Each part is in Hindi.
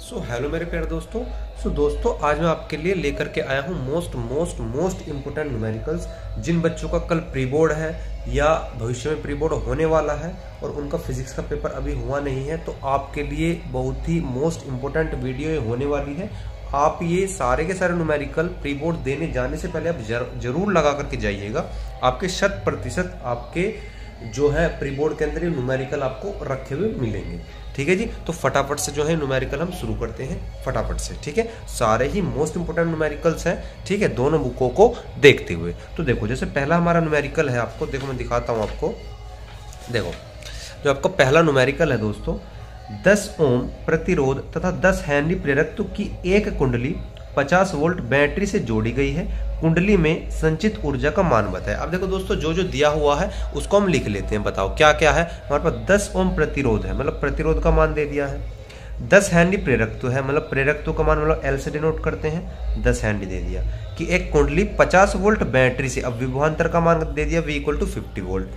हेलो मेरे प्यारे दोस्तों। दोस्तों आज मैं आपके लिए लेकर के आया हूँ मोस्ट इम्पोर्टेंट न्यूमेरिकल्स। जिन बच्चों का कल प्री बोर्ड है या भविष्य में प्री बोर्ड होने वाला है और उनका फिजिक्स का पेपर अभी हुआ नहीं है, तो आपके लिए बहुत ही मोस्ट इम्पोर्टेंट वीडियो ये होने वाली है। आप ये सारे के सारे न्यूमेरिकल प्री बोर्ड देने जाने से पहले आप जरूर लगा करके जाइएगा। आपके 100% आपके जो है प्री बोर्ड के अंदर ये न्यूमेरिकल आपको रखे हुए मिलेंगे। ठीक है जी, तो फटाफट से जो है न्यूमेरिकल हम शुरू करते हैं फटाफट से। ठीक है, सारे ही मोस्ट इंपोर्टेंट न्यूमेरिकल्स हैं। ठीक है, दोनों बुकों को देखते हुए। तो देखो, जैसे पहला हमारा न्यूमेरिकल है, आपको देखो मैं दिखाता हूँ आपको। देखो, जो आपका पहला न्यूमेरिकल है दोस्तों, 10 ओम प्रतिरोध तथा 10 हेनरी प्रेरकत्व की एक कुंडली 50 वोल्ट बैटरी से जोड़ी गई है। कुंडली में संचित ऊर्जा का मान बताएं। अब देखो दोस्तों, जो जो दिया हुआ है उसको हम लिख लेते हैं। बताओ क्या क्या है हमारे पास। 10 ओम प्रतिरोध है, मतलब प्रतिरोध का मान दे दिया है। 10 हेनरी प्रेरकत्व है, मतलब प्रेरकत्व का मान मतलब एल से डिनोट करते हैं, 10 हेनरी दे दिया। कि एक कुंडली 50 वोल्ट बैटरी से, अब विभवांतर का मान दे दिया V = 50 वोल्ट।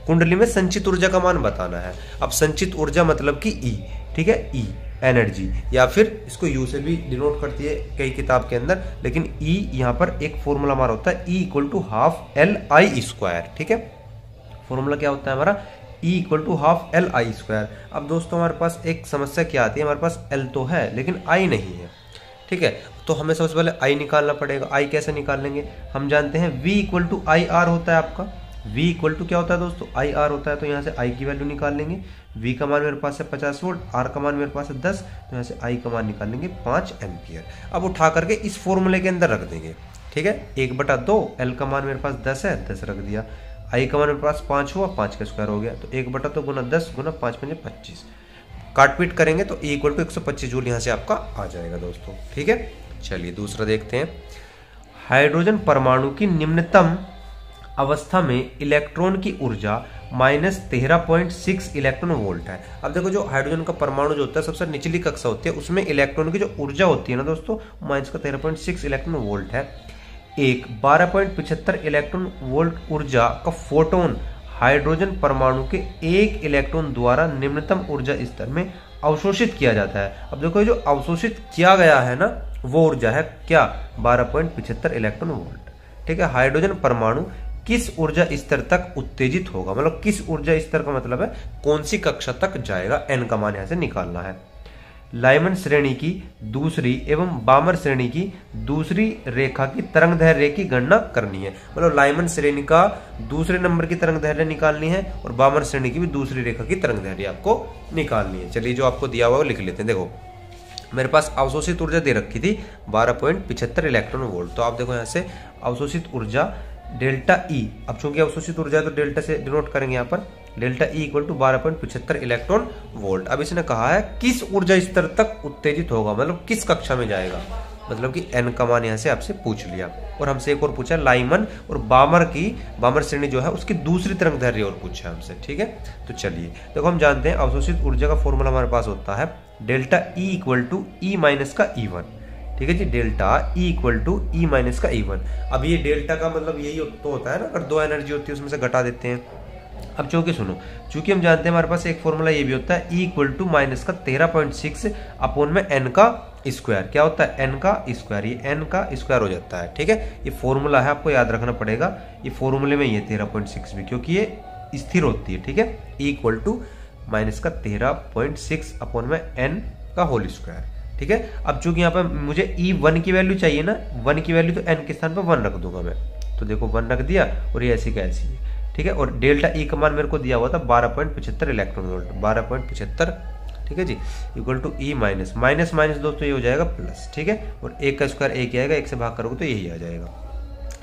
कुंडली में संचित ऊर्जा का मान बताना है। अब संचित ऊर्जा मतलब कि E, ठीक है, E एनर्जी, या फिर इसको U से भी डिनोट करती है कई किताब के अंदर, लेकिन E यहाँ पर एक फॉर्मूला हमारा होता है E = ½ LI²। ठीक है, फॉर्मूला क्या होता है हमारा, E = ½ LI²। अब दोस्तों हमारे पास एक समस्या क्या आती है, हमारे पास L तो है लेकिन I नहीं है। ठीक है, तो हमें सबसे पहले I निकालना पड़ेगा। I कैसे निकालेंगे, हम जानते हैं V = IR होता है आपका। V = क्या होता है दोस्तों, IR होता है। तो यहाँ से I की वैल्यू निकाल लेंगे। V का मान मेरे पास है 50 वोल्ट, R का मान मेरे पास है 10, तो यहाँ से I का मान निकाल लेंगे 5 एम्पियर। अब उठा करके इस फॉर्मूले के अंदर रख देंगे। ठीक है, 1/2, L का मान मेरे पास 10 है, 10 रख दिया। I का मान मेरे पास 5 हुआ, 5 का स्क्वायर हो गया, तो 1/2 × 10 × 5 × 25। काट पीट करेंगे तो E = 125 जूल यहाँ से आपका आ जाएगा दोस्तों। ठीक है, चलिए दूसरा देखते हैं। हाइड्रोजन परमाणु की निम्नतम अवस्था में इलेक्ट्रॉन की ऊर्जा -13.6 इलेक्ट्रॉन वोल्ट है। अब देखो, जो हाइड्रोजन का परमाणु जो होता है सबसे निचली कक्षा होती है, उसमें इलेक्ट्रॉन की जो ऊर्जा होती है ना दोस्तों, -13.6 इलेक्ट्रॉन वोल्ट है। एक 12.75 इलेक्ट्रॉन वोल्ट ऊर्जा का फोटोन हाइड्रोजन परमाणु के एक इलेक्ट्रॉन द्वारा निम्नतम ऊर्जा स्तर में अवशोषित किया जाता है। अब देखो, जो अवशोषित किया गया है ना, वो ऊर्जा है क्या, 12.75 इलेक्ट्रॉन वोल्ट। ठीक है, हाइड्रोजन परमाणु किस ऊर्जा स्तर तक उत्तेजित होगा, मतलब किस ऊर्जा स्तर का मतलब है कौन सी कक्षा तक जाएगा, n का मान यहां से निकालना है। लाइमन श्रेणी की दूसरी एवं बामर श्रेणी की दूसरी रेखा की तरंगदैर्घ्य की गणना करनी है। मतलब लाइमन श्रेणी का दूसरे नंबर की तरंगदैर्घ्य निकालनी है और बामर श्रेणी की भी दूसरी रेखा की तरंगदैर्घ्य आपको निकालनी है। चलिए, जो आपको दिया हुआ वो लिख लेते हैं। देखो, मेरे पास अवशोषित ऊर्जा दे रखी थी 12.75 इलेक्ट्रॉन वोल्ट। तो आप देखो यहाँ से अवशोषित ऊर्जा डेल्टा E, अब चूंकि अवशोषित ऊर्जा तो डेल्टा से डिनोट करेंगे यहाँ पर। Delta E = 12.75 electron volt. अब इसने कहा है किस ऊर्जा स्तर तक उत्तेजित होगा, मतलब किस कक्षा में जाएगा, मतलब कि n का मान यहाँ से आपसे पूछ लिया। और हमसे एक और पूछा लाइमन और बामर श्रेणी जो है उसकी दूसरी तरंगदैर्घ्य और पूछा हमसे। ठीक है, तो चलिए देखो, हम जानते हैं अवशोषित ऊर्जा का फॉर्मूला हमारे पास होता है डेल्टा E = E - E1। ठीक है जी, डेल्टा E = E - E1। अब ये डेल्टा का मतलब यही तो होता है ना, अगर दो एनर्जी होती है उसमें से घटा देते हैं। अब चूंकि सुनो, चूंकि हम जानते हैं हमारे पास एक फॉर्मूला ये भी होता है E = -13.6 अपॉन में n का स्क्वायर। क्या होता है, n का स्क्वायर, ये n का स्क्वायर हो जाता है। ठीक है, ये फॉर्मूला है, आपको याद रखना पड़ेगा। ये फॉर्मूले में ये 13.6 भी, क्योंकि ये स्थिर होती है। ठीक है, E = -13.6 अपॉन में n का होल स्क्वायर। ठीक है, अब चूंकि यहाँ पर मुझे E1 की वैल्यू चाहिए ना, 1 की वैल्यू, तो n के स्थान पर 1 रख दूंगा मैं। तो देखो 1 रख दिया और ये ऐसी का ऐसी है। ठीक है, और डेल्टा E का मान मेरे को दिया हुआ था 12.75 इलेक्ट्रॉन वोल्ट, 12.75। ठीक है जी, = E माइनस दोस्तों ये हो जाएगा प्लस। ठीक है, और 1 का स्क्वायर 1 ही आएगा, 1 से भाग करोगे तो यही आ जाएगा,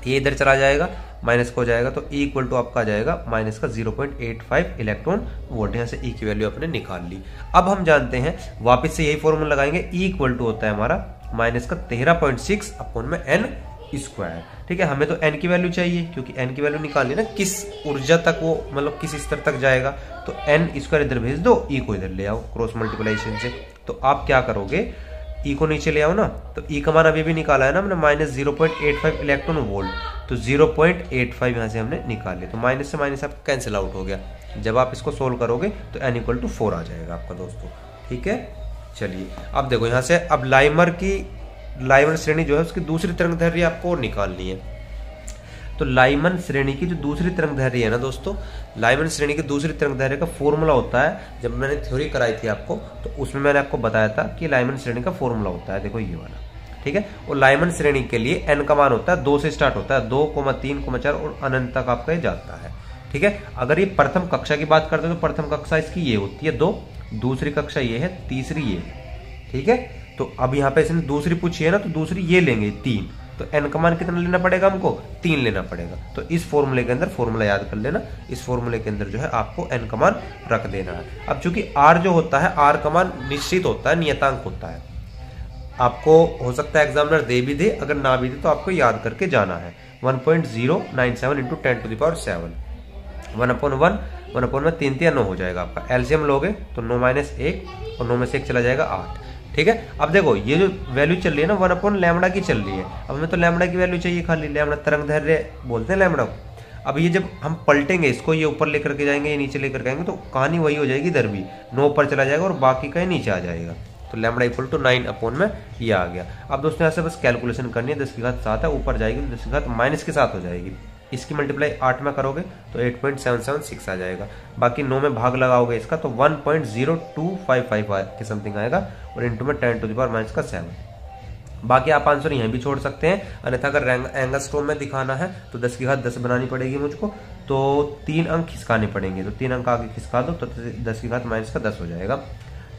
ये इधर चला जाएगा, माइनस का हो जाएगा, तो E = आपका आ जाएगा -0.85 इलेक्ट्रॉन वोल्ट। यहाँ से E की वैल्यू अपने निकाल ली। अब हम जानते हैं, वापस से यही फॉर्मूला लगाएंगे। E = होता है हमारा -13.6 अपॉन में n स्क्वायर। ठीक है, हमें तो n की वैल्यू चाहिए, क्योंकि n की वैल्यू निकालनी है ना, किस ऊर्जा तक वो, मतलब किस स्तर तक जाएगा। तो n स्क्वायर इधर भेज दो, E को इधर ले आओ क्रॉस मल्टीप्लिकेशन से। तो आप क्या करोगे, E को नीचे ले आओ ना, तो E का मान अभी भी निकाला है ना हमने, -0.85 इलेक्ट्रॉन वोल्ट। तो 0.85 यहाँ से हमने निकाल लिया, तो माइनस से माइनस आपका कैंसिल आउट हो गया। जब आप इसको सोल्व करोगे तो n = 4 आ जाएगा आपका दोस्तों। ठीक है, चलिए अब देखो यहाँ से, अब लाइमर श्रेणी जो है उसकी दूसरी तरंगदैर्घ्य आपको निकालनी है। तो लाइमन श्रेणी की जो दूसरी तरंगदैर्घ्य है ना दोस्तों, लाइमन श्रेणी की दूसरी तरंगदैर्घ्य का फॉर्मूला होता है, जब मैंने थ्योरी कराई थी आपको तो उसमें मैंने आपको बताया था कि लाइमन श्रेणी का फॉर्मूला होता है, देखो ये वाला, ठीक है। और लाइमन श्रेणी के लिए n का मान होता है 2 से स्टार्ट होता है, 2, 3, 4 और अनंत तक आपका ये जाता है, ठीक है। अगर ये प्रथम कक्षा की बात करते हैं तो प्रथम कक्षा इसकी ये होती है 2, दूसरी कक्षा ये है, तीसरी ये, ठीक है। तो अब यहाँ पे इसने दूसरी पूछी है ना, तो दूसरी ये लेंगे 3, तो n का मान कितना लेना पड़ेगा हमको, 3 लेना पड़ेगा। तो इस फॉर्मूले के अंदर, फॉर्मूला याद कर लेना, इस फॉर्मूले के अंदर जो है आपको n का मान रख देना है। अब चूंकि r जो होता है, r का मान निश्चित होता है, नियतांक होता है, आपको हो सकता है एग्जामिनर दे भी दे, अगर ना भी दे तो आपको याद करके जाना है। 1.097 इंटू 10⁻7, 1/1, 1/1 में 3 3 9 हो जाएगा आपका। एलसीएम लोगे तो 9 - 1 और 9 में से 1 चला जाएगा 8, ठीक है। अब देखो ये जो वैल्यू चल रही है ना 1/λ की चल रही है, अब हमें तो लैम्बडा की वैल्यू चाहिए, खाली लैम्बडा तरंगदैर्घ्य बोलते हैं लैम्बडा को। अब ये जब हम पलटेंगे इसको, ये ऊपर लेकर के जाएंगे, ये नीचे लेकर के आएंगे, तो कहानी वही हो जाएगी, इधर भी 9 ऊपर चला जाएगा और बाकी का नीचे आ जाएगा। तो लैम्बडा इक्वल टू 9 में ये आ गया। अब दोस्तों यहाँ से बस कैलकुलेशन करनी है, 10 की घात 7 है, ऊपर जाएगी तो 10 की घात माइनस के साथ हो जाएगी, इसकी मल्टीप्लाई 8 में करोगे तो 8.776 आ जाएगा। बाकी 9 में भाग लगाओगे इसका तो 1.0255 के समथिंग आएगा, और इंटू में 10⁻⁻7। बाकी आप आंसर यहाँ भी छोड़ सकते हैं, अन्यथा अगर एंगस्ट्रोम में दिखाना है तो 10 की घात 10 बनानी पड़ेगी मुझको, तो 3 अंक खिसकाने पड़ेंगे, तो 3 अंक आगे खिसका दो तो 10 की घात माइनस का 10 हो जाएगा।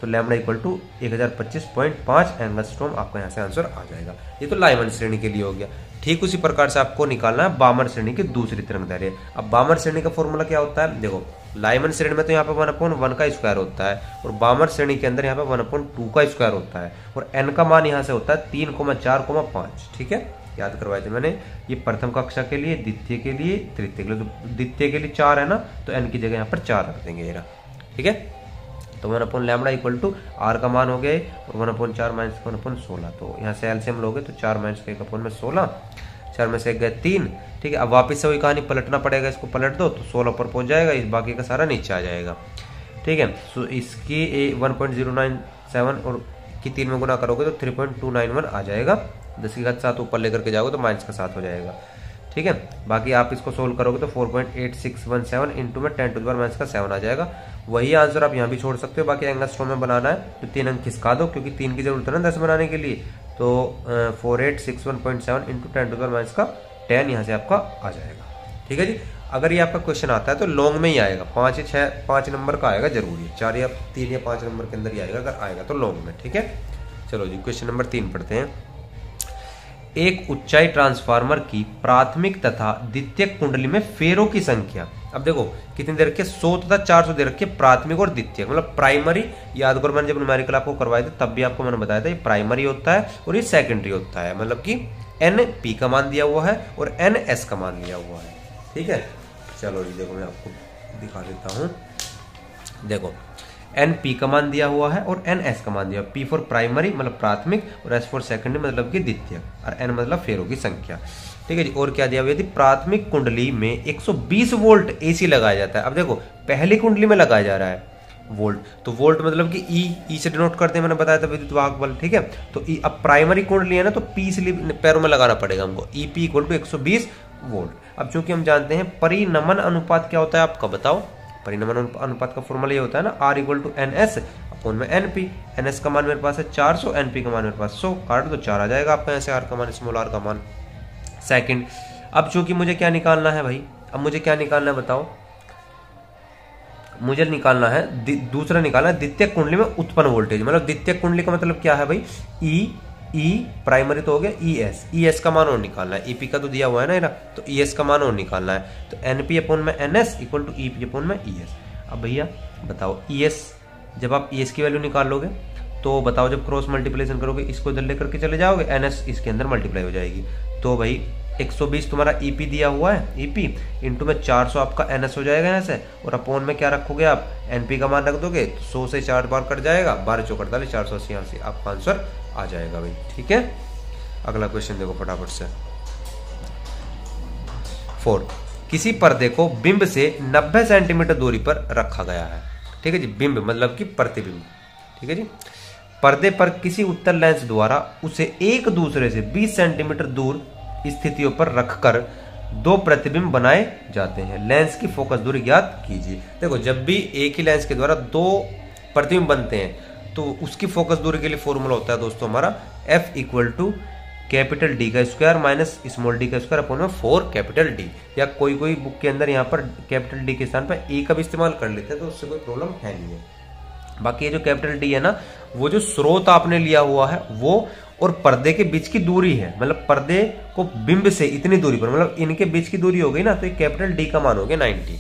तो लैम्बडा इक्वल टू 1025.5 एंगस्ट्रोम आपका यहाँ से आंसर आ जाएगा। ये तो लाइमन श्रेणी के लिए हो गया। ठीक उसी प्रकार से आपको निकालना है बामर श्रेणी की दूसरी तरंगदैर्घ्य। अब बामर श्रेणी का फॉर्मूला क्या होता है, देखो लाइमन श्रेणी में तो यहाँ पे 1/1 का स्क्वायर होता है, और बामर श्रेणी के अंदर यहाँ पे 1/2 का स्क्वायर होता है, और n का मान यहाँ से होता है 3, 4, 5, ठीक है। याद करवाए थे मैंने, ये प्रथम कक्षा के लिए, द्वितीय के लिए, तृतीय के लिए। तो द्वितीय के लिए 4 है ना, तो n की जगह यहाँ पर 4 रख देंगे, ठीक है। तो 1/λ इक्वल टू r का मान हो गया, और 1/4 माइनस 1/16, तो यहाँ से एलसीएम लोगे तो 4 माइनस 1/16, 4 में से 1 गए 3, ठीक है। अब वापस से वही कहानी पलटना पड़ेगा, इसको पलट दो तो 16 पर पहुंच जाएगा, इस बाकी का सारा नीचे आ जाएगा, ठीक है। सो इसकी 1.097 और की 3 में गुना करोगे तो 3.291 आ जाएगा, 10 की घात 7 ऊपर लेकर के जाओगे तो माइनस का 7 हो जाएगा, ठीक है। बाकी आप इसको सोल्व करोगे तो 4.8617 इंटू में 10⁻⁻7 आ जाएगा। वही आंसर आप यहाँ भी छोड़ सकते हो, बाकी एंगस्ट्रोम में बनाना है तो 3 अंक खिसका दो, क्योंकि 3 की जरूरत है ना 10 बनाने के लिए। तो 4861.7 इंटू 10⁻10 यहाँ से आपका आ जाएगा, ठीक है जी। अगर ये आपका क्वेश्चन आता है तो लॉन्ग में ही आएगा, 5 या 6 5 नंबर का आएगा जरूरी, 4 या 3 या 5 नंबर के अंदर ही आएगा, अगर आएगा तो लॉन्ग में, ठीक है। चलो जी क्वेश्चन नंबर 3 पढ़ते हैं। एक ऊंचाई ट्रांसफार्मर की प्राथमिक तथा द्वितीयक कुंडली में फेरों की संख्या, अब देखो कितनी दे रखी है, 100 तथा 400 दे रखी है, प्राथमिक और द्वितीयक, मतलब प्राइमरी। याद करो मैंने जब न्यूमेरिकल आपको करवाए थे तब भी आपको मैंने बताया था ये प्राइमरी होता है और ये सेकेंडरी होता है, मतलब कि NP का मान दिया हुआ है और NS का मान लिया हुआ है, ठीक है। चलो जी देखो मैं आपको दिखा देता हूँ, देखो NP का मान दिया हुआ है और NS का मान दिया हुआ है। P फॉर प्राइमरी मतलब प्राथमिक, और S फॉर सेकेंडरी मतलब कि द्वितीय, और N मतलब फेरों की संख्या, ठीक है जी। और क्या दिया हुआ है, यदि प्राथमिक कुंडली में 120 वोल्ट AC लगाया जाता है। अब देखो पहली कुंडली में लगाया जा रहा है वोल्ट, तो वोल्ट मतलब कि E से डिनोट करते हैं, मैंने बताया था विद्युत वाहक बल, ठीक है। तो अब प्राइमरी कुंडली है ना, तो P से पैरों में लगाना पड़ेगा हमको, EP इक्वल टू 120 वोल्ट। अब चूंकि हम जानते हैं परिनमन अनुपात क्या होता है, आपका बताओ। परिनमन अनुपात का फॉर्मूला ये होता है ना, R equal to NS upon में NP। NS का मान मेरे पास है 400, NP का मान मेरे पास 100, काट दो 4 आ जाएगा आपका यहाँ से, R का मान, स्मॉल r का मान सेकंड। अब चूंकि मुझे क्या निकालना है भाई, अब मुझे क्या निकालना है बताओ, मुझे निकालना है दूसरा निकालना है द्वितीय कुंडली में उत्पन्न वोल्टेज। मतलब द्वितीय कुंडली का मतलब क्या है भाई, E प्राइमरी तो हो गया, ES का मान और निकालना है, EP का तो दिया हुआ है ना इधर, तो ES का मान और निकालना है। तो NP अपॉन में NS equal to EP upon में ES। अब भैया बताओ ES, जब आप ES की वैल्यू निकाल लोगे तो बताओ जब क्रॉस मल्टीप्लिकेशन करोगे इसको इधर लेकर के चले जाओगे, NS इसके अंदर मल्टीप्लाई हो जाएगी। तो भाई 120 तुम्हारा EP दिया हुआ है, EP इंटू में 400 आपका NS हो जाएगा यहाँ से, और अपॉन में क्या रखोगे आप, NP का मान रख दोगे, 100 से 4 बार कट जाएगा, 12 चौक 48, 480 यहाँ से आपका आंसर आ जाएगा भाई, ठीक है। अगला क्वेश्चन देखो फटाफट से। 4, किसी पर्दे को बिंब से 90 सेंटीमीटर दूरी पर रखा गया है, ठीक है जी। बिंब मतलब कि प्रतिबिंब, ठीक है जी। पर्दे पर किसी उत्तल लेंस द्वारा उसे एक दूसरे से 20 सेंटीमीटर दूर स्थितियों पर रखकर दो प्रतिबिंब बनाए जाते हैं। लेंस की फोकस दूरी ज्ञात कीजिए। देखो, जब भी एक ही लेंस के द्वारा दो प्रतिबिंब बनते हैं तो उसकी फोकस दूरी के लिए फॉर्मूला होता है दोस्तों हमारा F equal to capital D का स्क्वायर माइनस स्मॉल डी का स्क्वायर अपॉन में 4 कैपिटल डी। या कोई कोई बुक के अंदर यहाँ पर कैपिटल डी के स्थान पर ए का भी इस्तेमाल कर लेते हैं, तो उससे कोई प्रॉब्लम है नहीं है। बाकी ये जो कैपिटल डी है ना, वो जो स्रोत आपने लिया हुआ है वो और पर्दे के बीच की दूरी है, मतलब पर्दे को बिंब से इतनी दूरी पर, मतलब इनके बीच की दूरी हो गई ना, तो ये कैपिटल डी का मान हो गया 90।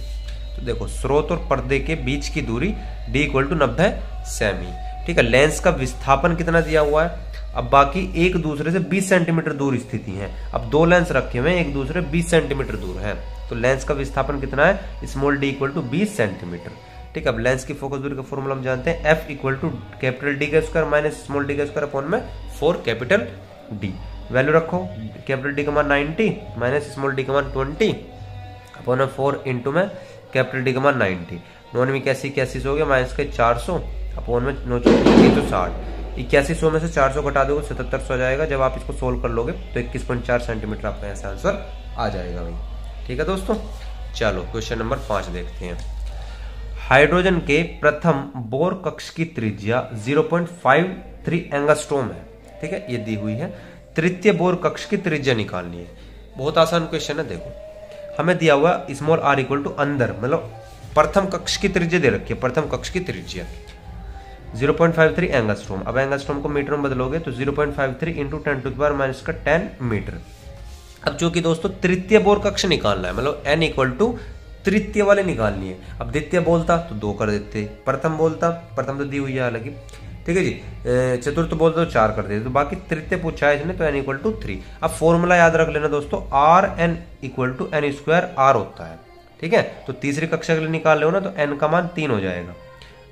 तो देखो, स्रोत और पर्दे के बीच की दूरी डी इक्वल टू 90 सेमी। ठीक है, लेंस का विस्थापन कितना दिया हुआ है। अब बाकी एक दूसरे से 20 सेंटीमीटर दूर स्थिति है। अब दो लेंस रखे हुए हैं, एक दूसरे 20 सेंटीमीटर दूर है, तो लेंस का विस्थापन कितना है, small D equal to 20 centimetre. ठीक है, अब लेंस की फोकस दूरी का फॉर्मूला हम जानते हैं, F equal to capital D का स्क्वायर माइनस स्मॉल डी का स्क्वायर अपॉन में 4 कैपिटल डी। वैल्यू रखो, कैपिटल डी का मान 90 माइनस स्मॉल डी का मान 20 अपॉन में 4 इंटू में कैपिटल डी का मान 90। 9 में 81 हो गया, माइनस के 400 अपॉन में 9 360। 8100 में से 400 घटा दोगे 7700 आ जाएगा। जब आप इसको सोल्व कर लोगे तो 21.4 सेंटीमीटर आपका ऐसा आंसर आ जाएगा भाई। ठीक है दोस्तों, चलो क्वेश्चन नंबर 5 देखते हैं। हाइड्रोजन के प्रथम बोर कक्ष की त्रिज्या 0.53 एंगस्ट्रोम है। ठीक है, ये दी हुई है। तृतीय बोर कक्ष की त्रिज्या निकालनी है। बहुत आसान क्वेश्चन है। देखो, हमें दिया हुआ स्मॉल r इक्वल टू अंदर, मतलब प्रथम कक्ष की त्रिज्या दे रखी है, प्रथम कक्ष की त्रिज्या 0.53 एंगस्ट्रोम। अब एंगस्ट्रोम को मीटर में बदलोगे तो 0.53 इंटू 10⁻10 मीटर। अब चूंकि दोस्तों तृतीय बोर कक्ष निकालना है, मतलब n इक्वल टू तृतीय वाले निकालनी है। अब द्वितीय बोलता तो 2 कर देते, प्रथम बोलता, प्रथम तो दी हुई है हालांकि, ठीक है जी, चतुर्थ बोलते तो 4 कर देते, तो बाकी तृतीय पूछा है इसने, तो n इक्वल टू 3। अब फॉर्मूला याद रख लेना दोस्तों, r n equal to n square r होता है। ठीक है, तो तीसरी कक्षा के लिए निकाल लो ना, तो n का मान 3 हो जाएगा,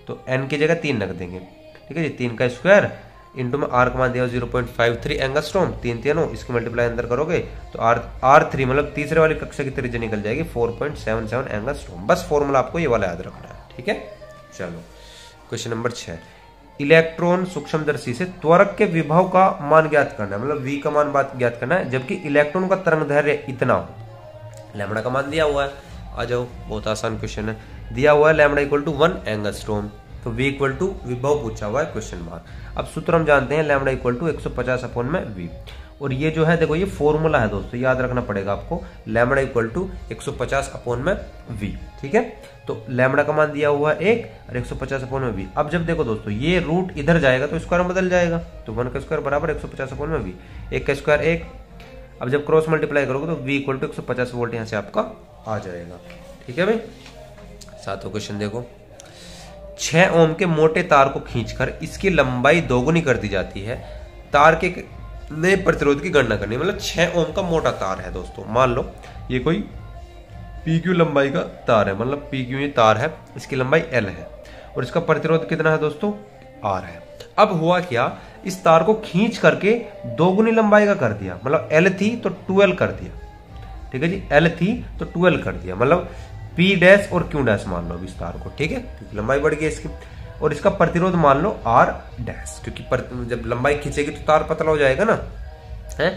तो n की जगह 3 रख देंगे। ठीक है जी, 3 का स्क्वायर इंटू में r का मान दिया 0.53 एंगस्ट्रोम, 3 3 इसकी मल्टीप्लाई अंदर करोगे तो r3 मतलब तीसरे वाली कक्षा की त्रिज्या निकल जाएगी 4.77 एंगस्ट्रोम। बस फॉर्मूला आपको ये वाला याद रखना है। ठीक है, चलो क्वेश्चन नंबर 6। इलेक्ट्रॉन सूक्ष्मदर्शी से त्वरक के विभव का मान ज्ञात करना है, मतलब v का मान ज्ञात करना है, जबकि इलेक्ट्रॉन का तरंग दैर्घ्य इतना हो। लैम्बडा का मान दिया हुआ है, आ जाओ, बहुत आसान क्वेश्चन है। दिया हुआ है लैम्बडा इक्वल टू 1 एंगस्ट्रोम, तो v इक्वल टू विभव पूछा हुआ है क्वेश्चन मार्क। अब सूत्र हम जानते हैं, लैम्बडा इक्वल टू 150 अपॉन में v, और ये जो है देखो ये फॉर्मूला है दोस्तों, याद रखना पड़ेगा आपको, लैम्बडा इक्वल टू 150 अपॉन में v। ठीक है, तो लैम्बडा का मान दिया हुआ है 1 और 150 अपॉन में v। अब जब देखो दोस्तों ये रूट इधर जाएगा तो स्क्वायर में बदल जाएगा, तो 1 का स्क्वायर बराबर 150 अपॉन में v, 1 का स्क्वायर 1। अब जब क्रॉस मल्टीप्लाई करोगे तो v इक्वल टू 150 वोल्ट यहाँ से आपका आ जाएगा। ठीक है भाई, सातों क्वेश्चन देखो। 6 ओम के मोटे तार को खींचकर इसकी लंबाई दोगुनी कर दी जाती है। तार के नए प्रतिरोध की गणना करनी है, मतलब 6 ओम का मोटा तार है दोस्तों। मान लो ये कोई PQ लंबाई का तार है, मतलब PQ ये तार है, इसकी लंबाई L है और इसका प्रतिरोध कितना है दोस्तों, R है। अब हुआ क्या, इस तार को खींच करके दोगुनी लंबाई का कर दिया, मतलब L थी तो 2L कर दिया। ठीक है जी, L थी तो 2L कर दिया, मतलब P डैश और Q डैश मान लो विस्तार को। ठीक है, क्योंकि लंबाई बढ़ गई इसकी, और इसका प्रतिरोध मान लो R डैश, क्योंकि जब लंबाई खींचेगी तो तार पतला हो जाएगा ना, है।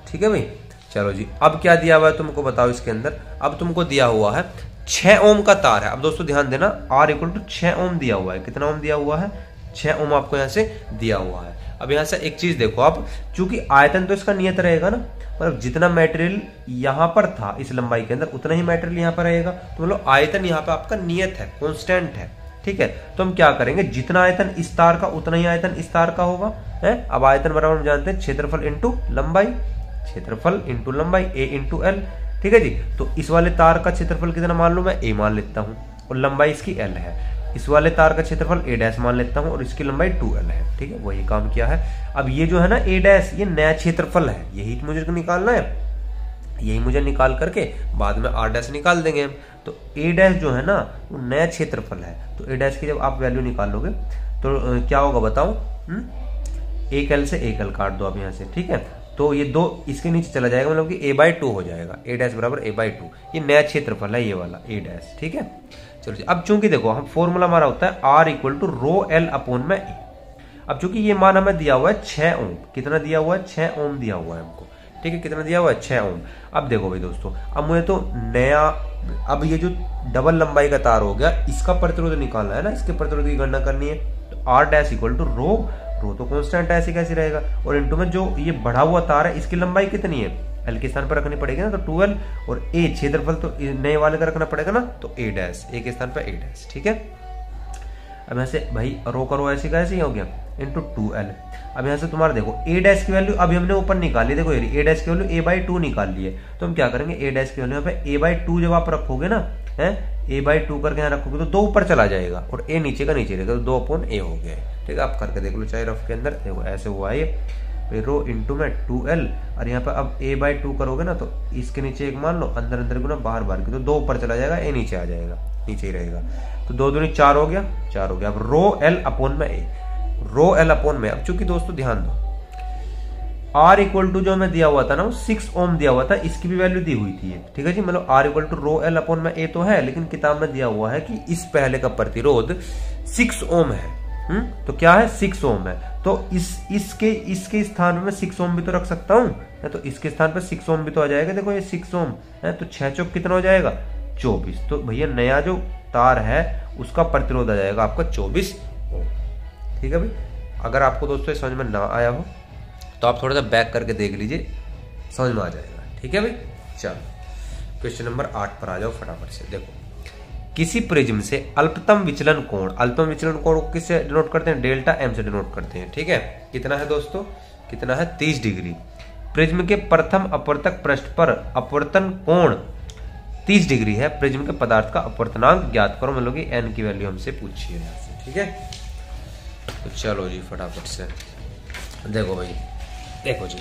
ठीक है भाई, चलो जी। अब क्या दिया हुआ है तुमको बताओ इसके अंदर। अब तुमको दिया हुआ है 6 ओम का तार है। अब दोस्तों ध्यान देना, R इक्वल टू 6 ओम दिया हुआ है। कितना ओम दिया हुआ है, 6 ओम आपको यहाँ से दिया हुआ है। अब यहाँ से एक चीज देखो आप, चूंकि आयतन तो इसका नियत रहेगा ना, मतलब जितना मटेरियल यहाँ पर था इस लंबाई के अंदर उतना ही मटेरियल यहाँ पर रहेगा, तो मतलब आयतन यहाँ पे आपका नियत है, कांस्टेंट है। ठीक है, तो हम क्या करेंगे, जितना आयतन इस तार का उतना ही आयतन इस तार का होगा, है। अब आयतन बराबर हम जानते हैं क्षेत्रफल इंटू लंबाई, क्षेत्रफल इंटू लंबाई A इंटू L। ठीक है जी, तो इस वाले तार का क्षेत्रफल कितना मान लो, मैं A मान लेता हूँ और लंबाई इसकी L है। इस वाले तार का क्षेत्रफल A डैश मान लेता हूँ और इसकी लंबाई 2L है। ठीक है, वही काम किया है। अब ये जो है ना A डैश, ये नया क्षेत्रफल है, यही मुझे निकालना है, यही मुझे निकाल करके बाद में R डैश निकाल देंगे हम। तो A डैश जो है ना वो नया क्षेत्रफल है, तो A डैश की जब आप वैल्यू निकालोगे तो क्या होगा बताओ, 1L से 1L काट दो आप यहाँ से। ठीक है, तो ये 2 इसके नीचे चला जाएगा, मतलब कि A/2 हो जाएगा, A डैश बराबर A/2। ये नया क्षेत्रफल है ये वाला A डैश। ठीक है, चलो जी। अब चूंकि देखो हम फॉर्मूला हमारा होता है R equal to rho L upon में A। अब चूंकि ये मान हमें दिया हुआ है 6 ओम, कितना दिया हुआ है 6 ओम दिया हुआ है हमको, ठीक है, कितना दिया हुआ है 6 ओम। अब देखो भाई दोस्तों, अब मुझे तो नया, अब ये जो डबल लंबाई का तार हो गया इसका प्रतिरोध निकालना है ना, इसके प्रतिरोध की गणना करनी है। तो आर डैश इक्वल टू रो तो कांस्टेंट ऐसे कैसे रहेगा, और इनटू में जो ये बढ़ा हुआ तार है इसकी लंबाई कितनी है, एल के स्थान पर रखनी पड़ेगी ना, तो 12, और ए क्षेत्रफल तो नए वाले का रखना पड़ेगा ना, तो ए डैश, ए के स्थान पर ए डैश, ठीक है। अब यहाँ से भाई रो करो ऐसे का ऐसे ही हो गया इंटू 2L। अब यहाँ से तुम्हारा देखो ए डैश की वैल्यू अभी हमने ऊपर निकाली, देखो ए डैश की वैल्यू a/2 निकाल ली है, तो हम क्या करेंगे ए डैश की वैल्यू यहाँ पे a/2 जब आप रखोगे ना, है a/2 करके यहाँ रखोगे तो 2 ऊपर चला जाएगा और a नीचे का नीचे रहेगा, तो 2/a हो गया, ठीक है। आप करके देख लो चाहे रफ के अंदर, देखो ऐसे हुआ ये रो इंटू में 2L, और यहाँ पे अब a/2 करोगे ना तो इसके नीचे एक मान लो, अंदर अंदर को ना बाहर बाहर की, तो 2 ऊपर चला जाएगा, a नीचे आ जाएगा, नीचे ही रहेगा, तो 2 दूनी 4 हो गया, 4 हो गया। अब रो L अपॉन में a, रो L अपॉन में, अब चूंकि दोस्तों ध्यान दो R इक्वल टू जो हमें दिया हुआ था ना वो 6 ओम दिया हुआ था, इसकी भी वैल्यू दी हुई थी, ठीक है जी, मतलब R equal to rho L upon में a तो है, लेकिन किताब में दिया हुआ है कि इस पहले का प्रतिरोध 6 ओम है, तो क्या है 6 ओम है, तो इसके स्थान पे मैं 6 ओम भी तो रख सकता हूं, तो इसके स्थान पे 6 ओम भी तो आ जाएगा, देखो ये 6 ओम है, तो 6 चौक कितना हो जाएगा 24, तो भैया नया जो तार है उसका प्रतिरोध आ जाएगा आपका 24 ओम, ठीक है भाई। अगर आपको दोस्तों समझ में ना आया हो तो आप थोड़ा सा बैक करके देख लीजिए, समझ में आ जाएगा, ठीक है भाई। चलो क्वेश्चन नंबर 8 पर आ जाओ फटाफट से। देखो किसी प्रिज्म से अल्पतम विचलन कोण को किससे डिनोट करते हैं, डेल्टा एम से डिनोट करते हैं, ठीक है। कितना है दोस्तों, कितना है 30 डिग्री। प्रिज्म के प्रथम अपवर्तक पृष्ठ पर अपवर्तन कोण 30 डिग्री है, प्रिज्म के पदार्थ का अपवर्तनांक ज्ञात करो, मतलब कि एन की वैल्यू हमसे पूछिए यहाँ से, ठीक है। तो चलो जी फटाफट से देखो भाई, देखो जी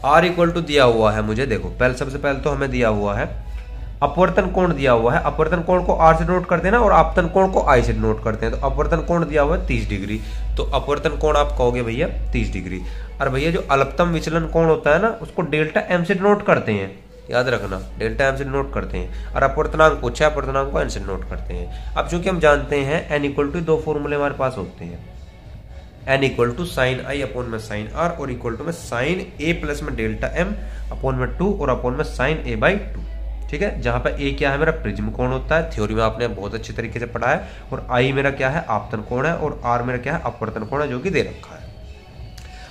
R इक्वल टू दिया हुआ है मुझे, देखो पहले सबसे पहले तो हमें दिया हुआ है अपवर्तन कोण दिया हुआ है, अपवर्तन कोण को R से डिनोट करते हैं ना, और आपतन कोण को I से डिनोट करते हैं, तो अपवर्तन कोण दिया हुआ है 30 डिग्री, तो अपवर्तन कोण आप कहोगे भैया 30 डिग्री। और भैया जो अल्पतम विचलन कोण होता है ना उसको डेल्टा एम से डिनोट करते हैं, याद रखना डेल्टा एम से डिनोट करते हैं, और अपवर्तनांक पूछा अपवर्तनांक को एन से डिनोट करते हैं। अब चूंकि हम जानते हैं एन इक्वल टू 2 फॉर्मूले हमारे पास होते हैं, N equal to sine I upon में साइन आर, और इक्वल टू में साइन ए प्लस में डेल्टा एम अपॉन में 2 और अपॉन में साइन a/2, ठीक है। जहां पर ए क्या है मेरा प्रिज्म कोण होता है, थ्योरी में आपने बहुत अच्छे तरीके से पढ़ा है, और आई मेरा क्या है आपतन कोण है, और आर मेरा क्या है अपवर्तन कोण है जो कि दे रखा है।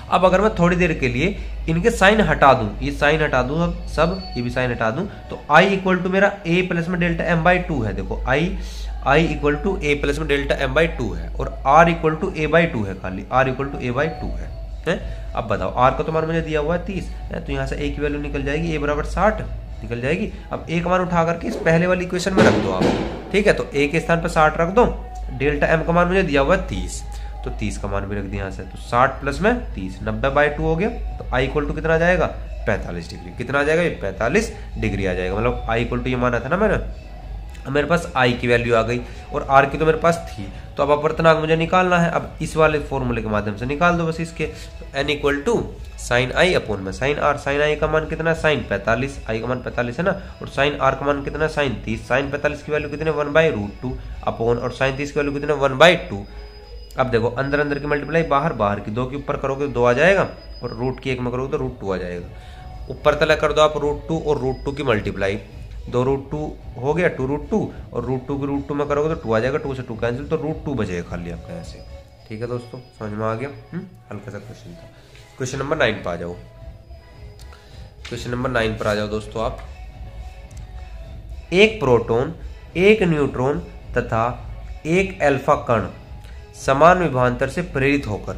अब अगर मैं थोड़ी देर के लिए इनके साइन हटा दूं, ये साइन हटा दूं सब, ये भी साइन हटा दूं, तो आई इक्वल टू मेरा ए प्लस में डेल्टा m/2 है, देखो I equal to A plus में डेल्टा m/2 है, और आर इक्वल टू a/2 है, खाली आर इक्वल टू a/2 है। अब बताओ आर का तो मान मुझे दिया हुआ है 30 है, तो यहाँ से ए की वैल्यू निकल जाएगी, a बराबर 60 निकल जाएगी। अब ए का मान उठा करके इस पहले वाली इक्वेशन में रख दो आप, ठीक है, तो ए के स्थान पर 60 रख दो, डेल्टा एम का मान मुझे दिया हुआ है 30, तो 30 का मान भी रख दिया यहाँ से, तो 60 प्लस में 30 90/2 हो गया, तो आई इक्वल टू कितना आ जाएगा 45 डिग्री, कितना आ जाएगा ये 45 डिग्री आ जाएगा, मतलब आई इक्वल टू ये माना था ना मैंने, मेरे पास आई की वैल्यू आ गई और आर की तो मेरे पास थी, तो अब अपवर्तनांक मुझे निकालना है, अब इस वाले फॉर्मूले के माध्यम से निकाल दो बस इसके, तो N equal to sine I upon में साइन आर, साइन आई का मान कितना है साइन 45, आई का मान 45 है ना, और साइन आर का मान कितना है साइन 30, साइन 45 की वैल्यू कितने 1/√2 अपॉन, और साइन 30 की वैल्यू कितने 1/2। अब देखो अंदर अंदर की मल्टीप्लाई बाहर बाहर की, 2 के ऊपर करोगे तो 2 आ जाएगा, और रूट की 1 में करोगे तो √2 आ जाएगा, ऊपर तला कर दो आप √2 और √2 की मल्टीप्लाई, 2√2 हो गया 2√2, और √2 की √2 में करोगे तो 2 आ जाएगा, 2 से 2 कैंसिल, तो √2 बचेगा खाली आपका ऐसे, ठीक है दोस्तों, समझ में आ गया। हल्का सा क्वेश्चन था। क्वेश्चन नंबर 9 पर आ जाओ, क्वेश्चन नंबर 9 पर आ जाओ दोस्तों आप। एक प्रोटॉन, एक न्यूट्रॉन तथा एक अल्फा कण समान विभवांतर से प्रेरित होकर,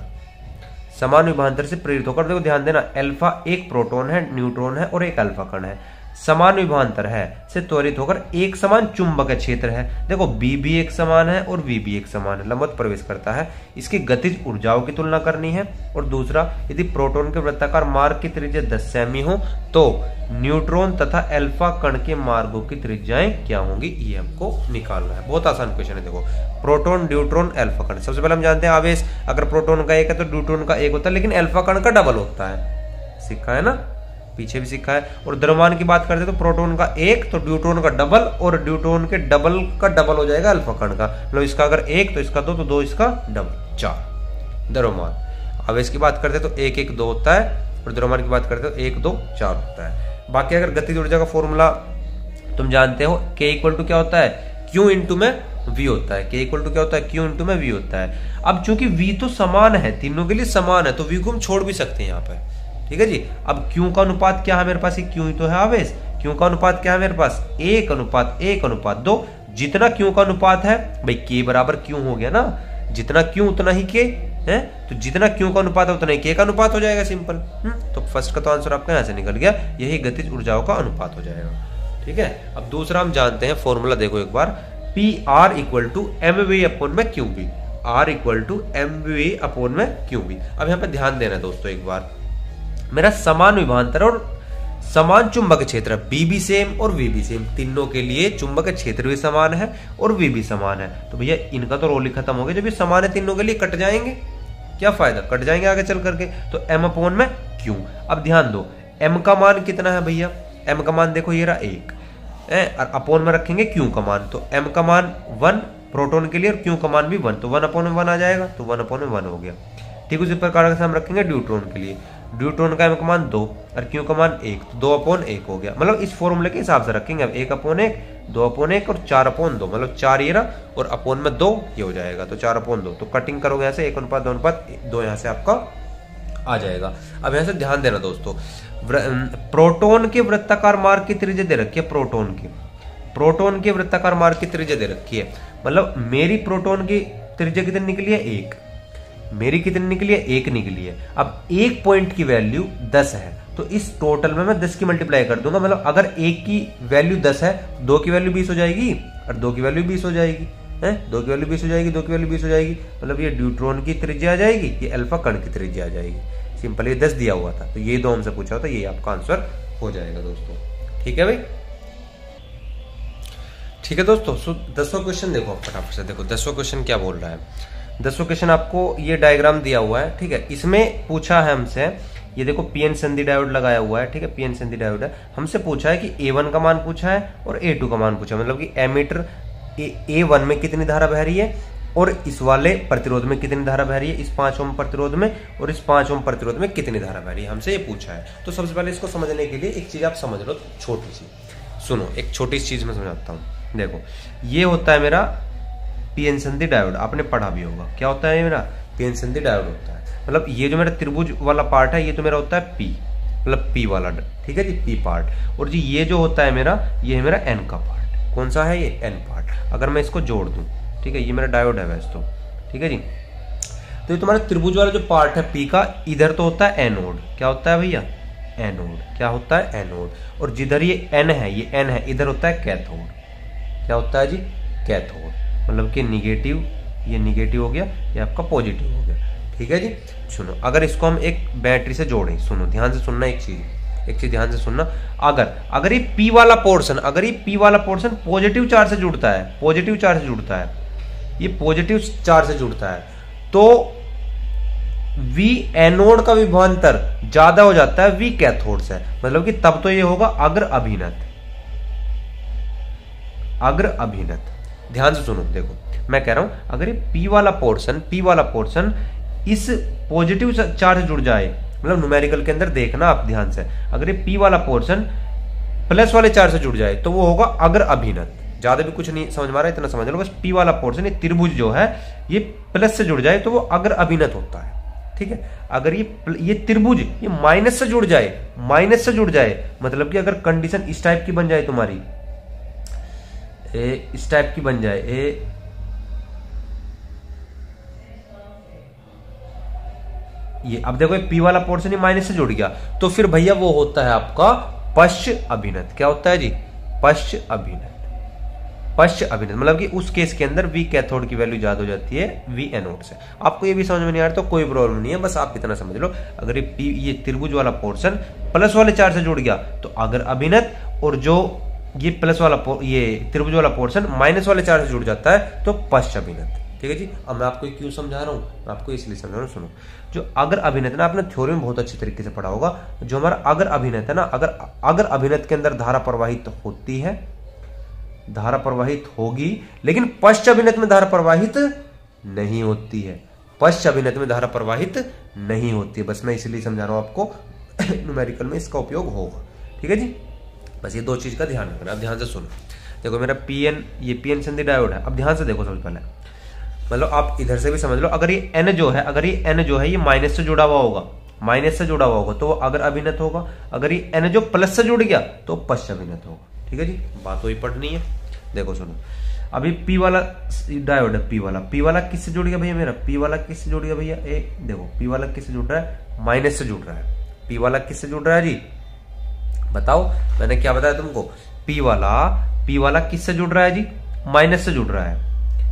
देखो ध्यान देना, अल्फा एक प्रोटॉन है, न्यूट्रॉन है और एक अल्फा कण है, समान विभवांतर है से त्वरित होकर एक समान चुंबकीय क्षेत्र है, देखो बी भी एक समान है और वी भी एक समान है, लंबवत प्रवेश करता है, इसकी गतिज ऊर्जाओं की तुलना करनी है, और दूसरा यदि प्रोटॉन के वृत्ताकार मार्ग की त्रिज्या 10 सेमी हो तो न्यूट्रॉन तथा अल्फा कण के मार्गों की त्रिज्याएं क्या होंगी, ये हमको निकालना है। बहुत आसान क्वेश्चन है, देखो प्रोटॉन न्यूट्रॉन अल्फा कण, सबसे पहले हम जानते हैं आवेश अगर प्रोटॉन का 1 है तो न्यूट्रॉन का 1 होता है, लेकिन अल्फा कण का डबल होता है, सीखा है ना, पीछे भी सीखा है। और द्रव्यमान की बात करते तो प्रोटॉन का 1 तो न्यूट्रॉन का डबल, और न्यूट्रॉन के डबल का डबल हो जाएगा अल्फा कण का, मतलब इसका अगर 1 तो इसका 2 तो 2 इसका डबल 4, द्रव्यमान। आवेश की बात करते हैं तो 1 1 2 होता है, और द्रव्यमान की बात करते हैं तो 1 2 4 होता है। बाकी अगर गतिज ऊर्जा का फॉर्मूला तुम जानते हो, K इक्वल टू क्या होता है, Q इंटू में V होता है। K इक्वल टू क्या होता है, Q इंटू में V होता है। अब चूंकि V तो समान है, तीनों के लिए समान है, तो V को हम छोड़ भी सकते हैं यहाँ पे, ठीक है जी। अब Q का अनुपात क्या है मेरे पास, Q ही तो है आवेश। Q का अनुपात क्या है मेरे पास, 1:1:2। जितना Q का अनुपात है भाई, K बराबर Q हो गया ना, जितना Q उतना ही K है, तो जितना Q का अनुपात है उतना ही K का अनुपात हो जाएगा, सिंपल। तो फर्स्ट का तो आंसर आपका यहाँ से निकल गया, यही गतिज ऊर्जाओं का अनुपात हो जाएगा, ठीक है। अब दूसरा हम जानते हैं फॉर्मूला, देखो एक बार, PR equal to MV upon में QV, R equal to MV upon में QV। अब यहाँ पे ध्यान देना दोस्तों, एक बार मेरा समान विभवांतर और समान चुंबक क्षेत्र, BB सेम और VB सेम, तीनों के लिए चुंबक क्षेत्र भी समान है और VB समान है। तो भैया इनका तो रोल ही खत्म हो गया, जब ये समान है तीनों के लिए, कट जाएंगे, क्या फायदा, कट जाएंगे आगे चल करके। तो M अपॉन में Q। अब ध्यान दो, M का मान कितना है भैया, M का मान देखो ये रहा 1, और अपोन में रखेंगे Q का मान, तो M का मान 1 प्रोटॉन के लिए और Q का मान भी 1, तो 1 अपॉन में 1 आ जाएगा, तो 1 अपॉन में 1 हो गया। ठीक उसी प्रकार से हम रखेंगे ड्यूट्रॉन के लिए, ड्यूट्रॉन का M का मान 2 और Q का मान 1, तो 2 अपॉन 1 हो गया। मतलब इस फॉर्मूले के हिसाब से रखेंगे, अब 1 अपॉन 1, 2 अपॉन 1 और 4 अपॉन 2, मतलब 4 ये रहा और अपॉन में 2 ये हो जाएगा, तो 4 अपॉन 2। तो कटिंग करोगे यहाँ से 1:2:2 यहाँ से आपका आ जाएगा। अब यहाँ से ध्यान देना दोस्तों, प्रोटॉन के वृत्ताकार मार्ग की त्रिज्या दे रखी है, प्रोटॉन के वृत्ताकार मार्ग की त्रिज्या दे रखी है। मतलब मेरी प्रोटॉन की त्रिज्या कितनी निकली है, 1, मेरी कितनी निकली है, 1 निकली है। अब 1 पॉइंट की वैल्यू 10 है, तो इस टोटल में मैं 10 की मल्टीप्लाई कर दूंगा। मतलब अगर 1 की वैल्यू 10 है, 2 की वैल्यू 20 हो जाएगी और 2 की वैल्यू 20 हो जाएगी, 2 की वैल्यू 20 हो जाएगी, 2 की वैल्यू 20 हो जाएगी। मतलब ये ड्यूट्रॉन की त्रिज्या आ जाएगी, ये अल्फा कण की त्रिज्या आ जाएगी। सिंपल, ये 10 दिया हुआ था, तो ये 2 हमसे पूछा था, ये आपका आंसर हो जाएगा दोस्तों। ठीक है भाई, ठीक है दोस्तों। 10वां क्वेश्चन देखो फटाफट से, देखो 10वां क्वेश्चन क्या बोल रहा है। 10वां क्वेश्चन आपको ये डायग्राम दिया हुआ है, ठीक है। इसमें पूछा है हमसे, ये देखो पीएन संधि डायोड लगाया हुआ है, ठीक है, पीएन संधि डायोड है। हमसे पूछा है कि A1 का मान पूछा है और A2 का मान पूछा है, मतलब कि एमीटर A1 में कितनी धारा बह रही है और इस वाले प्रतिरोध में कितनी धारा बह रही है, इस 5 ओम प्रतिरोध में और इस 5 ओम प्रतिरोध में कितनी धारा बह रही है, हमसे ये पूछा है। तो सबसे पहले इसको समझने के लिए एक चीज आप समझ लो, छोटी सी सुनो, एक छोटी सी चीज मैं समझाता हूँ। देखो ये होता है मेरा पीएन संधि डायोड, आपने पढ़ा भी होगा, क्या होता है मेरा पीएन संधि डायोड होता है। मतलब ये जो मेरा त्रिभुज वाला पार्ट है, ये तो मेरा होता है P, मतलब P वाला, ठीक है जी, P पार्ट। और जी ये जो होता है मेरा, ये है मेरा N का पार्ट। कौन सा है ये, N पार्ट। अगर मैं इसको जोड़ दूं, ठीक है, ये मेरा डायोड है वैसे तो, ठीक है जी। तो ये तुम्हारा त्रिभुज वाला जो पार्ट है P का, इधर तो होता है एनोड, क्या होता है भैया, एनोड, क्या होता है एनोड। और जिधर ये N है, ये N है, इधर होता है कैथोड, क्या होता है जी, कैथोड। मतलब कि निगेटिव, ये निगेटिव हो गया, ये आपका पॉजिटिव हो गया, ठीक है जी। सुनो, अगर इसको हम एक बैटरी से जोड़ें, सुनो ध्यान से सुनना, एक चीज ध्यान से सुनना। अगर ये P वाला पोर्शन, अगर ये P वाला पोर्शन पॉजिटिव चार्ज से जुड़ता है, पॉजिटिव चार्ज से जुड़ता है, ये पॉजिटिव चार्ज से जुड़ता है, तो V एनोड का विभवांतर ज्यादा हो जाता है V कैथोड से। मतलब कि तब तो ये होगा अग्र अभिनत, अग्र अभिनत। ध्यान से सुनो, देखो मैं कह रहा हूं, अगर ये P वाला पोर्शन इस पॉजिटिव चार्ज से जुड़ जाए, मतलब न्यूमेरिकल के अंदर देखना आप ध्यान से, अगर ये P वाला पोर्शन प्लस वाले चार्ज से जुड़ जाए तो वो होगा अग्र अभिनत। ज्यादा भी कुछ नहीं समझ में आ रहा है, इतना समझ लो बस। P वाला पोर्शन, ये त्रिभुज जो है, ये प्लस से जुड़ जाए तो वो अग्र अभिनत होता है, ठीक है। अगर ये त्रिभुज ये माइनस से जुड़ जाए, मतलब कि अगर कंडीशन इस टाइप की बन जाए तुम्हारी, इस टाइप की बन जाए, ये अब देखो P वाला पोर्शन ही माइनस से जुड़ गया, तो फिर भैया वो होता है आपका पश्च अभिनत। क्या होता है जी, पश्च अभिनत। पश्च अभिनत मतलब कि उस केस के अंदर V कैथोड की वैल्यू ज्यादा हो जाती है V एनोड से। आपको ये भी समझ में नहीं आ रहा तो कोई प्रॉब्लम नहीं है, बस आप इतना समझ लो, अगर ये त्रिभुज वाला पोर्शन प्लस वाले चार्ज से जुड़ गया तो अग्र अभिनत, और जो ये प्लस वाला ये त्रिभुज वाला पोर्शन माइनस वाले चार्ज से जुड़ जाता है तो पश्च अभिनत, ठीक है जी। अब मैं आपको क्यों समझा रहा हूं, मैं आपको इसलिए समझा रहा हूं, सुनो। जो अग्र अभिनत ना, आपने थ्योरी में बहुत अच्छी तरीके से पढ़ा होगा, जो हमारा अग्र अभिनत है ना, अगर अग्र अभिनत के अंदर धारा प्रवाहित होती है, धारा प्रवाहित होगी, लेकिन पश्च अभिनत में धारा प्रवाहित नहीं होती है। पश्च अभिनत में धारा प्रवाहित नहीं होती है। बस मैं इसलिए समझा रहा हूं आपको, न्यूमेरिकल में इसका उपयोग होगा। ठीक है जी, बस ये दो चीज का ध्यान रखना। अब ध्यान से सुनो, देखो मेरा पीएन, ये पीएन संधि डायोड है। अब ध्यान से देखो, सबसे पहले मतलब आप इधर से भी समझ लो, अगर ये एन जो है, अगर ये एन जो है ये माइनस से जुड़ा हुआ होगा, माइनस से जुड़ा हुआ होगा तो वो अगर अभिनत होगा, अगर ये एन जो प्लस से जुड़ गया तो पश्च अभिनत होगा। ठीक है जी, बात वही पढ़नी है। देखो सुनो, अभी पी वाला डायोड है, पी वाला किससे जुड़ गया भैया मेरा, पी वाला किससे जुड़ गया भैया, देखो पी वाला किससे जुड़ रहा है, माइनस से जुड़ रहा है। पी वाला किससे जुड़ रहा है जी, बताओ, मैंने क्या बताया तुमको, पी वाला किससे जुड़ रहा है जी, माइनस से जुड़ रहा है।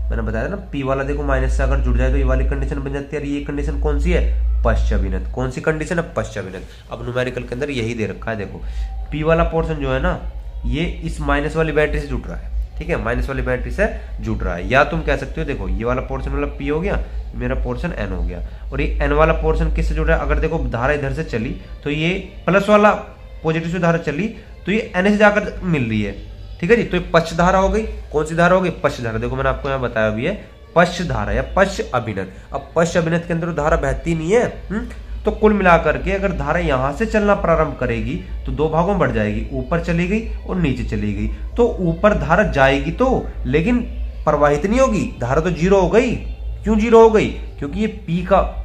मैंने बताया ना, पी वाला देखो माइनस से अगर जुड़ जाए तो ये वाली कंडीशन बन जाती है। ये कंडीशन कौन सी है, पश्च अभिनत। कौन सी कंडीशन है, पश्च अभिनत। अब न्यूमेरिकल के अंदर यही दे रखा है, देखो पी वाला पोर्शन जो है ना, ये इस माइनस वाली बैटरी से जुड़ रहा है। ठीक है, माइनस वाली बैटरी से जुड़ रहा है। या तुम कह सकते हो, देखो ये वाला पोर्शन मतलब पी हो गया, मेरा पोर्शन एन हो गया, और ये एन वाला पोर्शन किससे जुड़ रहा है, अगर देखो धारा इधर से चली तो ये प्लस वाला पॉजिटिव से धारा चली तो ये एन से जाकर मिल रही है। ठीक है जी, तो ये पश्च धारा हो गई। कौन सी धारा हो गई, पश्च धारा। देखो मैंने आपको यहाँ बताया भी है, पश्च धारा या पश्च अभिनत। अब पश्च अभिनत के अंदर धारा बहती नहीं है, तो कुल मिलाकर के अगर धारा यहां से चलना प्रारंभ करेगी तो दो भागों में बढ़ जाएगी, ऊपर चली गई और नीचे चली गई। तो ऊपर धारा जाएगी तो, लेकिन प्रवाहित नहीं होगी, धारा तो जीरो हो गई। क्यों जीरो हो गई, क्योंकि ये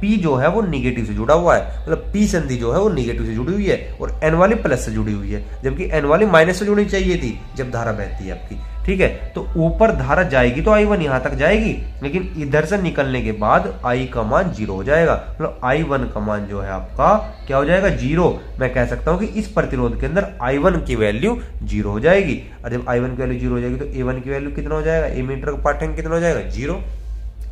पी जो है वो निगेटिव से जुड़ा हुआ है, मतलब पी संधि जो है वो निगेटिव से जुड़ी हुई है और एन वाली प्लस से जुड़ी हुई है, जबकि एन वाली माइनस से जुड़नी चाहिए थी जब धारा बहती है आपकी। ठीक है, तो ऊपर धारा जाएगी तो I1 यहां तक जाएगी, लेकिन इधर से निकलने के बाद I का मान 0 हो जाएगा, मतलब I1 का मान जो है आपका क्या हो जाएगा, 0। मैं कह सकता हूं कि इस प्रतिरोध के अंदर I1 की वैल्यू 0 हो जाएगी, और जब I1 की वैल्यू 0 हो जाएगी तो A1 की वैल्यू कितना हो जाएगा, ए मीटर का पाठ्यांक कितना हो जाएगा, 0।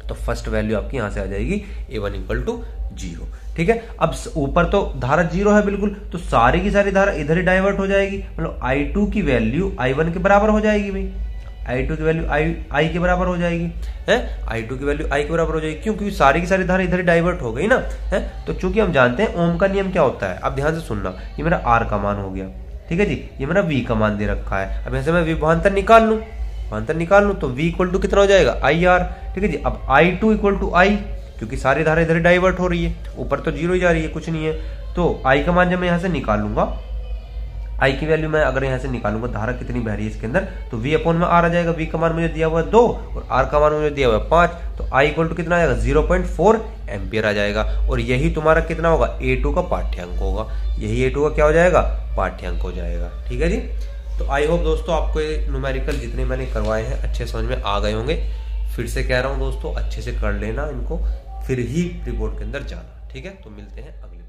तो फर्स्ट वैल्यू आपकी यहां से आ जाएगी A1 इक्वल टू 0। ठीक है, अब ऊपर तो धारा 0 है बिल्कुल, तो सारी की सारी धारा इधर ही डाइवर्ट हो जाएगी, मतलब I2 की वैल्यू I1 के बराबर हो जाएगी भाई। I2 की वैल्यू I के बराबर हो जाएगी है, I2 की वैल्यू I के बराबर हो जाएगी। क्यों, क्योंकि सारी की सारी धारा इधर ही डाइवर्ट हो गई ना है। तो चूंकि हम जानते हैं ओम का नियम क्या होता है, अब ध्यान से सुनना, ये मेरा R का मान हो गया। ठीक है जी, ये मेरा V का मान दे रखा है। अब ऐसे मैं विभवांतर निकाल लूं तो V इक्वल टू कितना हो जाएगा, IR। ठीक है जी, अब I2 इक्वल टू I, क्योंकि सारी धारा इधर डाइवर्ट हो रही है, ऊपर तो 0 ही जा रही है, कुछ नहीं है। तो I का मान जब मैं यहां से निकालूंगा, I की वैल्यू मैं अगर यहां से निकालूंगा, धारा कितनी बह रही है इसके अंदर, तो V अपॉन में R आ जाएगा। V का मान मुझे दिया हुआ है 2 और R का मान मुझे दिया हुआ है 5, तो I इक्वल टू कितना आएगा, 0.4 एम्पियर आ जाएगा। और यही तुम्हारा कितना होगा, A2 का पाठ्यांक होगा, यही A2 का क्या हो जाएगा, पाठ्यांक हो जाएगा। ठीक है जी, तो आई होप दोस्तों आपको ये न्यूमेरिकल जितने मैंने करवाए हैं अच्छे समझ में आ गए होंगे। फिर से कह रहा हूं दोस्तों, अच्छे से कर लेना इनको, फिर ही प्री बोर्ड के अंदर जाना। ठीक है, तो मिलते हैं अगले